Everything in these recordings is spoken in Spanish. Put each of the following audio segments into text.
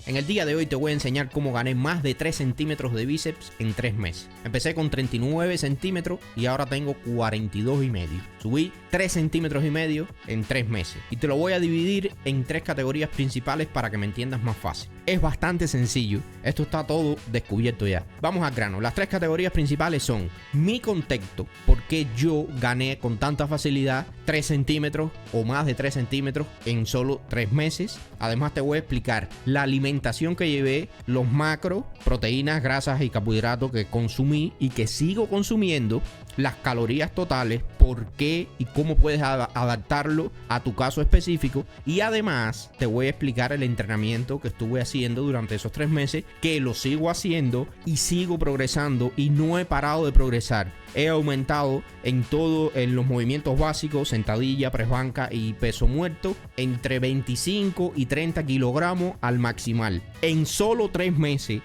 En el día de hoy te voy a enseñar cómo gané más de 3 centímetros de bíceps en 3 meses. Empecé con 39 centímetros y ahora tengo 42 y medio. Subí 3 centímetros y medio en 3 meses. Y te lo voy a dividir en 3 categorías principales para que me entiendas más fácil. Es bastante sencillo. Esto está todo descubierto ya. Vamos al grano. Las 3 categorías principales son mi contexto, porque yo gané con tanta facilidad 3 centímetros o más de 3 centímetros en solo 3 meses. Además te voy a explicar la alimentación que llevé, los macros, proteínas, grasas y carbohidratos que consumí y que sigo consumiendo, las calorías totales, por qué y cómo puedes adaptarlo a tu caso específico. Y además te voy a explicar el entrenamiento que estuve haciendo durante esos 3 meses, que lo sigo haciendo y sigo progresando y no he parado de progresar. He aumentado en todo, en los movimientos básicos, sentadilla, press banca y peso muerto, entre 25 y 30 kilogramos al maximal. En solo 3 meses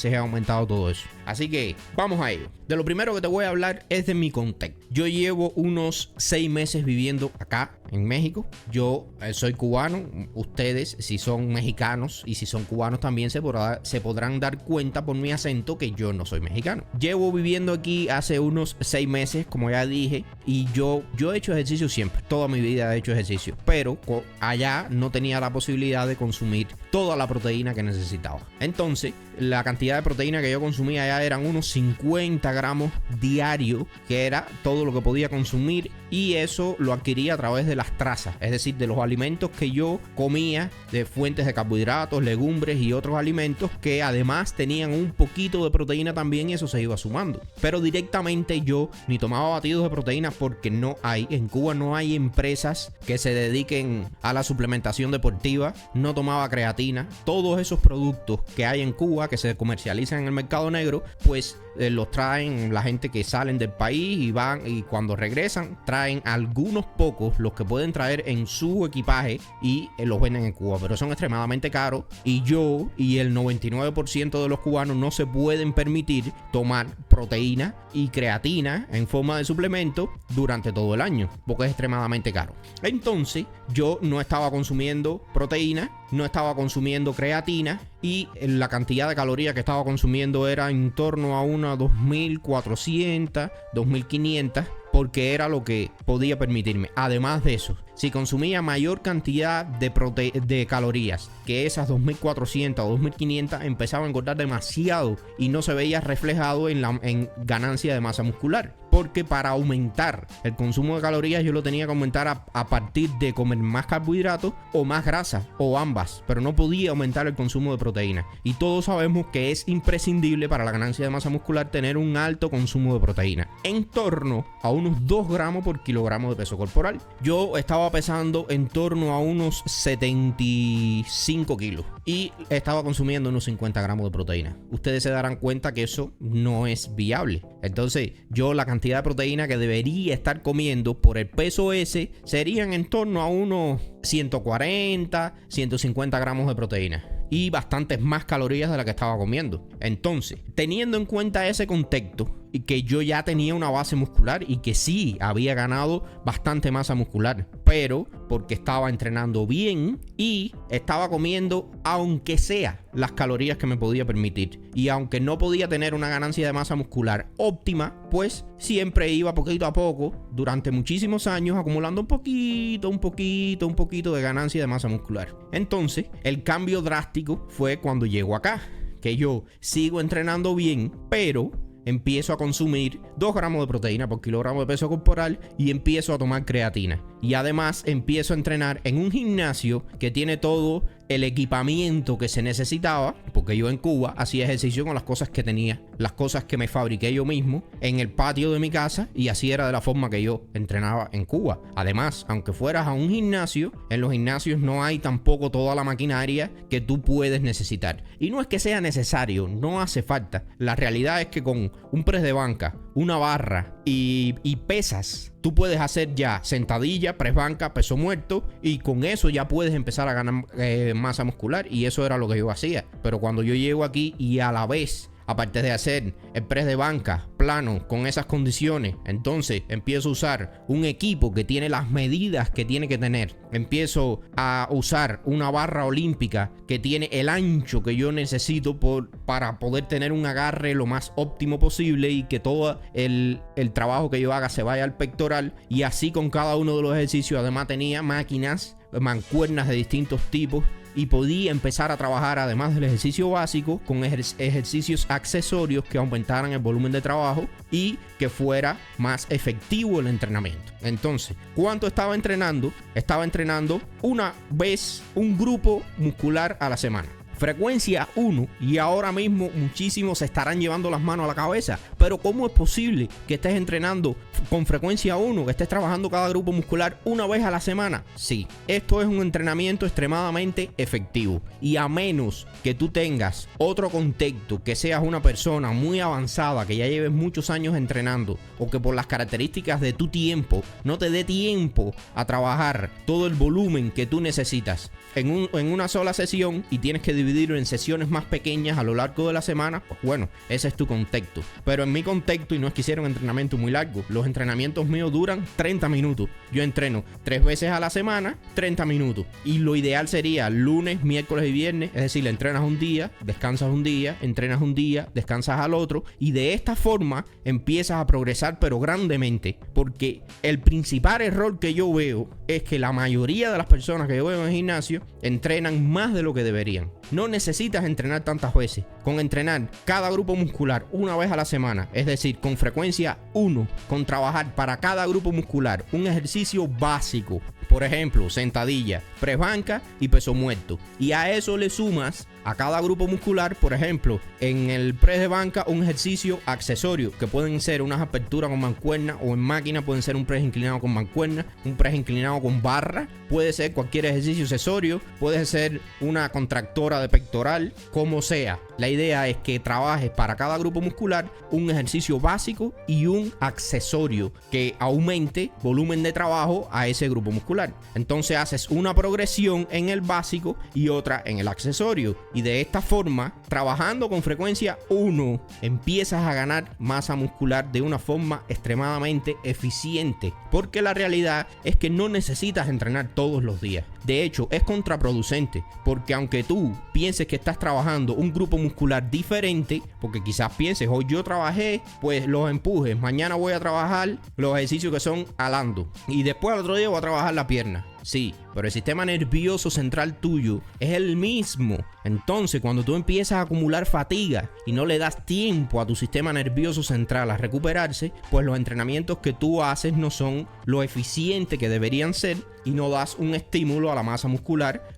he aumentado todo eso. Así que vamos a ello. De lo primero que te voy a hablar es de mi contexto. Yo llevo unos 6 meses viviendo acá en México. Yo soy cubano. Ustedes, si son mexicanos y si son cubanos también se podrán dar cuenta por mi acento que yo no soy mexicano. Llevo viviendo aquí hace unos 6 meses, como ya dije, y yo he hecho ejercicio siempre. Toda mi vida he hecho ejercicio, pero allá no tenía la posibilidad de consumir toda la proteína que necesitaba. Entonces, la cantidad de proteína que yo consumía allá eran unos 50 gramos diarios, que era todo lo que podía consumir, y eso lo adquiría a través de las trazas, es decir, de los alimentos que yo comía, de fuentes de carbohidratos, legumbres y otros alimentos que además tenían un poquito de proteína también, y eso se iba sumando. Pero directamente yo ni tomaba batidos de proteína porque en Cuba no hay empresas que se dediquen a la suplementación deportiva. No tomaba creatina. Todos esos productos que hay en Cuba que se comercializan en el mercado negro, pues los traen la gente que salen del país y van, y cuando regresan traen algunos pocos, los que pueden traer en su equipaje, y los venden en Cuba, pero son extremadamente caros, y yo y el 99% de los cubanos no se pueden permitir tomar proteína y creatina en forma de suplemento durante todo el año porque es extremadamente caro. Entonces yo no estaba consumiendo proteína, no estaba consumiendo creatina, y la cantidad de calorías que estaba consumiendo era en torno a unas 2400, 2500, porque era lo que podía permitirme. Además de eso, si consumía mayor cantidad de calorías que esas 2400 o 2500, empezaba a engordar demasiado y no se veía reflejado en ganancia de masa muscular. Porque para aumentar el consumo de calorías yo lo tenía que aumentar a partir de comer más carbohidratos o más grasa, o ambas, pero no podía aumentar el consumo de proteína. Y todos sabemos que es imprescindible para la ganancia de masa muscular tener un alto consumo de proteína, en torno a unos 2 gramos por kilogramo de peso corporal. Yo estaba pesando en torno a unos 75 kilos y estaba consumiendo unos 50 gramos de proteína. Ustedes se darán cuenta que eso no es viable. Entonces yo la cantidad de proteína que debería estar comiendo por el peso ese serían en torno a unos 140, 150 gramos de proteína y bastantes más calorías de la que estaba comiendo. Entonces, teniendo en cuenta ese contexto y que yo ya tenía una base muscular y que sí había ganado bastante masa muscular, pero porque estaba entrenando bien y estaba comiendo aunque sea las calorías que me podía permitir, y aunque no podía tener una ganancia de masa muscular óptima, pues siempre iba poquito a poco durante muchísimos años acumulando un poquito de ganancia de masa muscular. Entonces el cambio drástico fue cuando llego acá, que yo sigo entrenando bien, pero empiezo a consumir 2 gramos de proteína por kilogramo de peso corporal y empiezo a tomar creatina. Y además empiezo a entrenar en un gimnasio que tiene todo el equipamiento que se necesitaba, porque yo en Cuba hacía ejercicio con las cosas que tenía, las cosas que me fabriqué yo mismo en el patio de mi casa, y así era de la forma que yo entrenaba en Cuba. Además, aunque fueras a un gimnasio, en los gimnasios no hay tampoco toda la maquinaria que tú puedes necesitar. Y no es que sea necesario, no hace falta. La realidad es que con un press de banca, una barra y pesas, tú puedes hacer ya sentadilla, press banca, peso muerto, y con eso ya puedes empezar a ganar masa muscular, y eso era lo que yo hacía. Pero cuando yo llego aquí y a la vez, aparte de hacer el press de banca, plano con esas condiciones, entonces empiezo a usar un equipo que tiene las medidas que tiene que tener. Empiezo a usar una barra olímpica que tiene el ancho que yo necesito para poder tener un agarre lo más óptimo posible y que todo el trabajo que yo haga se vaya al pectoral. Y así con cada uno de los ejercicios. Además tenía máquinas, mancuernas de distintos tipos, y podía empezar a trabajar, además del ejercicio básico, con ejercicios accesorios que aumentaran el volumen de trabajo y que fuera más efectivo el entrenamiento. Entonces, ¿cuánto estaba entrenando? Estaba entrenando una vez un grupo muscular a la semana. Frecuencia 1, y ahora mismo muchísimos se estarán llevando las manos a la cabeza. Pero ¿cómo es posible que estés entrenando con frecuencia 1, que estés trabajando cada grupo muscular una vez a la semana? Sí, esto es un entrenamiento extremadamente efectivo. Y a menos que tú tengas otro contexto, que seas una persona muy avanzada, que ya lleves muchos años entrenando, o que por las características de tu tiempo no te dé tiempo a trabajar todo el volumen que tú necesitas en una sola sesión y tienes que dividirlo en sesiones más pequeñas a lo largo de la semana, pues bueno, ese es tu contexto. Pero en mi contexto, y no es que hiciera un entrenamiento muy largo, los entrenamientos míos duran 30 minutos. Yo entreno 3 veces a la semana, 30 minutos. Y lo ideal sería lunes, miércoles y viernes, es decir, entrenas un día, descansas un día, entrenas un día, descansas al otro, y de esta forma empiezas a progresar, pero grandemente. Porque el principal error que yo veo es que la mayoría de las personas que yo veo en el gimnasio entrenan más de lo que deberían. No necesitas entrenar tantas veces. Con entrenar cada grupo muscular una vez a la semana, es decir, con frecuencia 1, con trabajar para cada grupo muscular un ejercicio básico, por ejemplo, sentadilla, press banca y peso muerto, y a eso le sumas a cada grupo muscular, por ejemplo, en el press de banca, un ejercicio accesorio, que pueden ser unas aperturas con mancuerna, o en máquina pueden ser un press inclinado con mancuerna, un press inclinado con barra, puede ser cualquier ejercicio accesorio, puede ser una contractora de pectoral, como sea. La idea es que trabajes para cada grupo muscular un ejercicio básico y un accesorio que aumente volumen de trabajo a ese grupo muscular. Entonces haces una progresión en el básico y otra en el accesorio. Y de esta forma, trabajando con frecuencia 1, empiezas a ganar masa muscular de una forma extremadamente eficiente. Porque la realidad es que no necesitas entrenar todos los días. De hecho, es contraproducente. Porque aunque tú pienses que estás trabajando un grupo muscular diferente, porque quizás pienses, hoy yo trabajé pues los empujes, mañana voy a trabajar los ejercicios que son alando, y después al otro día voy a trabajar la pierna. Sí, pero el sistema nervioso central tuyo es el mismo. Entonces, cuando tú empiezas a acumular fatiga y no le das tiempo a tu sistema nervioso central a recuperarse, pues los entrenamientos que tú haces no son lo eficiente que deberían ser y no das un estímulo a la masa muscular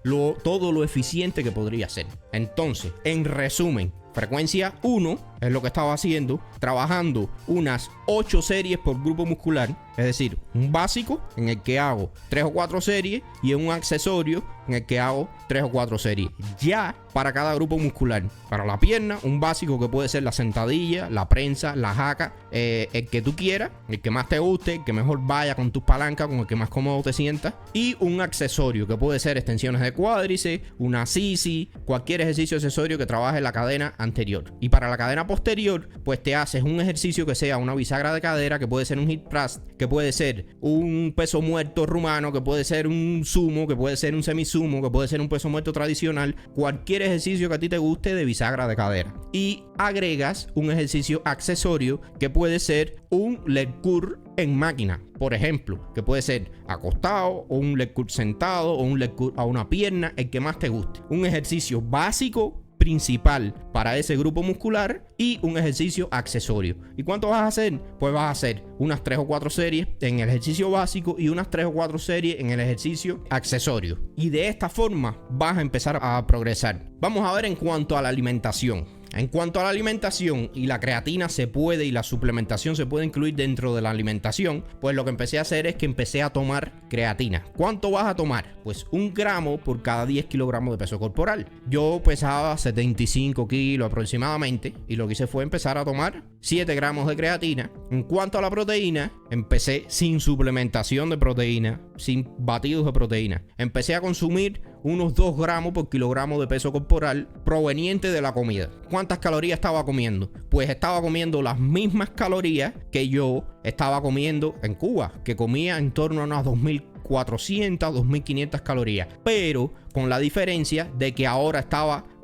todo lo eficiente que podría ser. Entonces, en resumen, frecuencia 1 es lo que estaba haciendo, trabajando unas 8 series por grupo muscular, es decir, un básico en el que hago 3 o 4 series y un accesorio en el que hago 3 o 4 series. Ya para cada grupo muscular. Para la pierna, un básico que puede ser la sentadilla, la prensa, la jaca, el que tú quieras, el que más te guste, el que mejor vaya con tus palancas, con el que más cómodo te sientas. Y un accesorio que puede ser extensiones de cuádriceps, una sisi, cualquier ejercicio accesorio que trabaje la cadena anterior. Y para la cadena posterior, pues te haces un ejercicio que sea una bisagra de cadera, que puede ser un hip thrust, que puede ser un peso muerto rumano, que puede ser un sumo, que puede ser un semisumo, que puede ser un peso muerto tradicional, cualquier ejercicio que a ti te guste de bisagra de cadera. Y agregas un ejercicio accesorio que puede ser un leg curl en máquina, por ejemplo, que puede ser acostado o un leg curl sentado o un leg curl a una pierna, el que más te guste. Un ejercicio básico principal para ese grupo muscular y un ejercicio accesorio. ¿Y cuánto vas a hacer? Pues vas a hacer unas 3 o 4 series en el ejercicio básico y unas 3 o 4 series en el ejercicio accesorio. Y de esta forma vas a empezar a progresar. Vamos a ver en cuanto a la alimentación. En cuanto a la alimentación, y la creatina se puede y la suplementación se puede incluir dentro de la alimentación, pues lo que empecé a hacer es que empecé a tomar creatina. ¿Cuánto vas a tomar? Pues 1 gramo por cada 10 kilogramos de peso corporal. Yo pesaba 75 kilos aproximadamente y lo que hice fue empezar a tomar 7 gramos de creatina. En cuanto a la proteína, empecé sin suplementación de proteína, sin batidos de proteína. Empecé a consumir unos 2 gramos por kilogramo de peso corporal proveniente de la comida. ¿Cuántas calorías estaba comiendo? Pues estaba comiendo las mismas calorías que yo estaba comiendo en Cuba, que comía en torno a unas 2.400, 2.500 calorías, pero con la diferencia de que ahora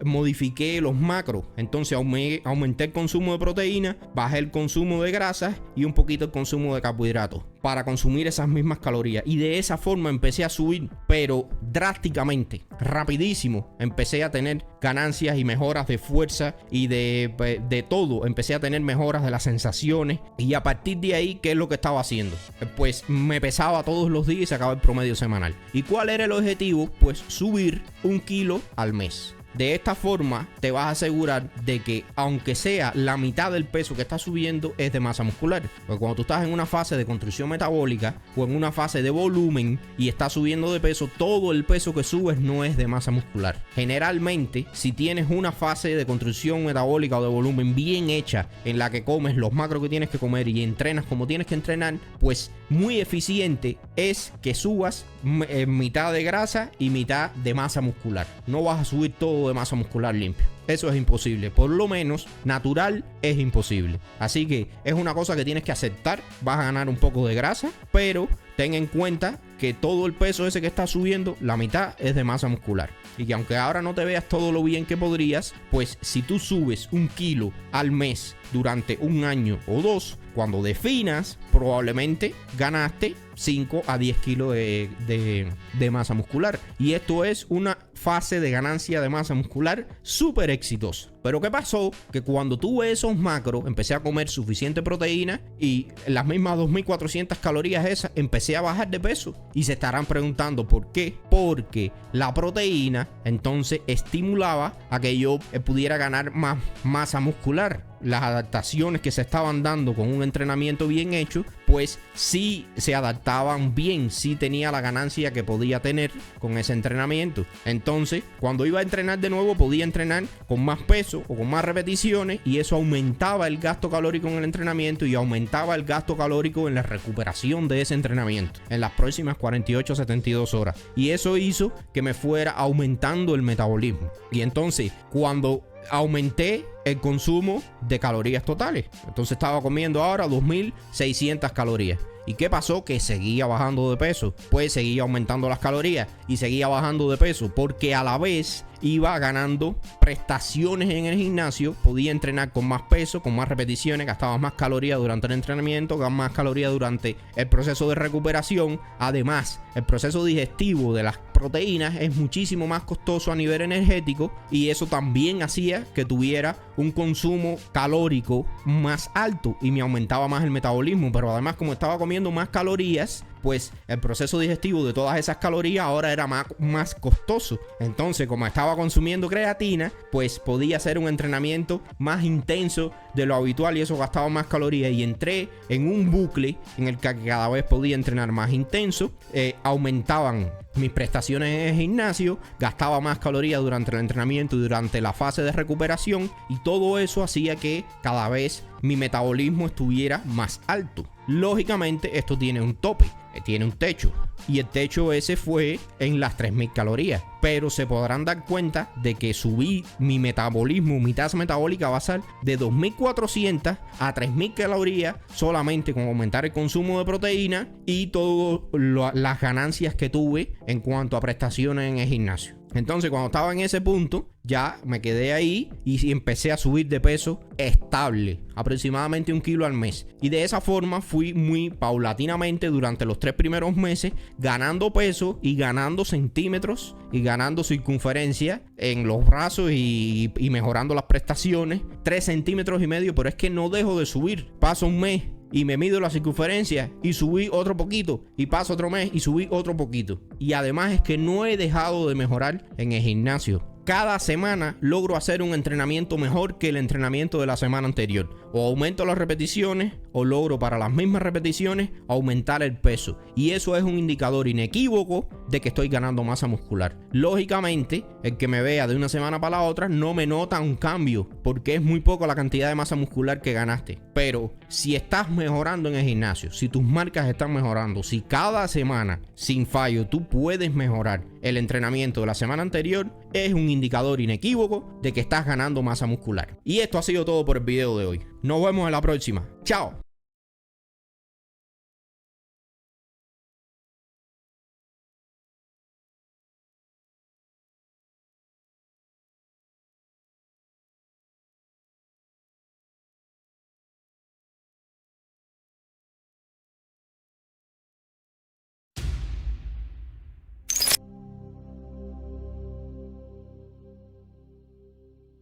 modifiqué los macros. Entonces aumenté el consumo de proteína, bajé el consumo de grasas y un poquito el consumo de carbohidratos para consumir esas mismas calorías, y de esa forma empecé a subir, pero drásticamente, rapidísimo. Empecé a tener ganancias y mejoras de fuerza y de todo. Empecé a tener mejoras de las sensaciones, y a partir de ahí, ¿qué es lo que estaba haciendo? Pues me pesaba todos los días y sacaba el promedio semanal. ¿Y cuál era el objetivo? Pues subir 1 kilo al mes. De esta forma te vas a asegurar de que, aunque sea la mitad del peso que estás subiendo, es de masa muscular. Porque cuando tú estás en una fase de construcción metabólica o en una fase de volumen y estás subiendo de peso, todo el peso que subes no es de masa muscular. Generalmente, si tienes una fase de construcción metabólica o de volumen bien hecha, en la que comes los macros que tienes que comer y entrenas como tienes que entrenar, pues muy eficiente es que subas mitad de grasa y mitad de masa muscular. No vas a subir todo de masa muscular limpio. Eso es imposible. Por lo menos natural es imposible. Así que es una cosa que tienes que aceptar. Vas a ganar un poco de grasa, pero ten en cuenta que todo el peso ese que estás subiendo, la mitad es de masa muscular. Y que aunque ahora no te veas todo lo bien que podrías, pues si tú subes 1 kilo al mes durante 1 año o 2, cuando definas, probablemente ganaste 5 a 10 kilos de masa muscular. Y esto es una fase de ganancia de masa muscular súper exitosa. Pero ¿qué pasó? Que cuando tuve esos macros, empecé a comer suficiente proteína y las mismas 2.400 calorías esas, empecé a bajar de peso. Y se estarán preguntando ¿por qué? Porque la proteína entonces estimulaba a que yo pudiera ganar más masa muscular. Las adaptaciones que se estaban dando con un entrenamiento bien hecho, pues sí se adaptaban bien, sí tenía la ganancia que podía tener con ese entrenamiento. Entonces, cuando iba a entrenar de nuevo, podía entrenar con más peso o con más repeticiones, y eso aumentaba el gasto calórico en el entrenamiento y aumentaba el gasto calórico en la recuperación de ese entrenamiento en las próximas 48 a 72 horas. Y eso hizo que me fuera aumentando el metabolismo. Y entonces, cuando aumenté el consumo de calorías totales, entonces estaba comiendo ahora 2.600 calorías. ¿Y qué pasó? Que seguía bajando de peso. Pues seguía aumentando las calorías y seguía bajando de peso, porque a la vez iba ganando prestaciones en el gimnasio. Podía entrenar con más peso, con más repeticiones, gastaba más calorías durante el entrenamiento, más calorías durante el proceso de recuperación. Además, el proceso digestivo de las proteínas es muchísimo más costoso a nivel energético, y eso también hacía que tuviera un consumo calórico más alto y me aumentaba más el metabolismo. Pero además, como estaba comiendo más calorías, pues el proceso digestivo de todas esas calorías ahora era más costoso. Entonces, como estaba consumiendo creatina, pues podía hacer un entrenamiento más intenso de lo habitual y eso gastaba más calorías, y entré en un bucle en el que cada vez podía entrenar más intenso, aumentaban mis prestaciones en el gimnasio, gastaba más calorías durante el entrenamiento y durante la fase de recuperación, y todo eso hacía que cada vez mi metabolismo estuviera más alto. Lógicamente esto tiene un tope, tiene un techo, y el techo ese fue en las 3.000 calorías. Pero se podrán dar cuenta de que subí mi metabolismo, mi tasa metabólica basal, de 2.400 a 3.000 calorías solamente con aumentar el consumo de proteína y todas las ganancias que tuve en cuanto a prestaciones en el gimnasio. Entonces, cuando estaba en ese punto, ya me quedé ahí y empecé a subir de peso estable, aproximadamente 1 kilo al mes. Y de esa forma fui muy paulatinamente durante los 3 primeros meses ganando peso y ganando centímetros y ganando circunferencia en los brazos y mejorando las prestaciones. 3,5 centímetros, pero es que no dejo de subir. Paso un mes y me mido la circunferencia y subí otro poquito, y paso otro mes y subí otro poquito. Y además es que no he dejado de mejorar en el gimnasio. Cada semana logro hacer un entrenamiento mejor que el entrenamiento de la semana anterior. O aumento las repeticiones o logro para las mismas repeticiones aumentar el peso. Y eso es un indicador inequívoco de que estoy ganando masa muscular. Lógicamente, el que me vea de una semana para la otra no me nota un cambio, porque es muy poco la cantidad de masa muscular que ganaste. Pero si estás mejorando en el gimnasio, si tus marcas están mejorando, si cada semana sin fallo tú puedes mejorar el entrenamiento de la semana anterior, es un indicador inequívoco de que estás ganando masa muscular. Y esto ha sido todo por el video de hoy. Nos vemos en la próxima. ¡Chao!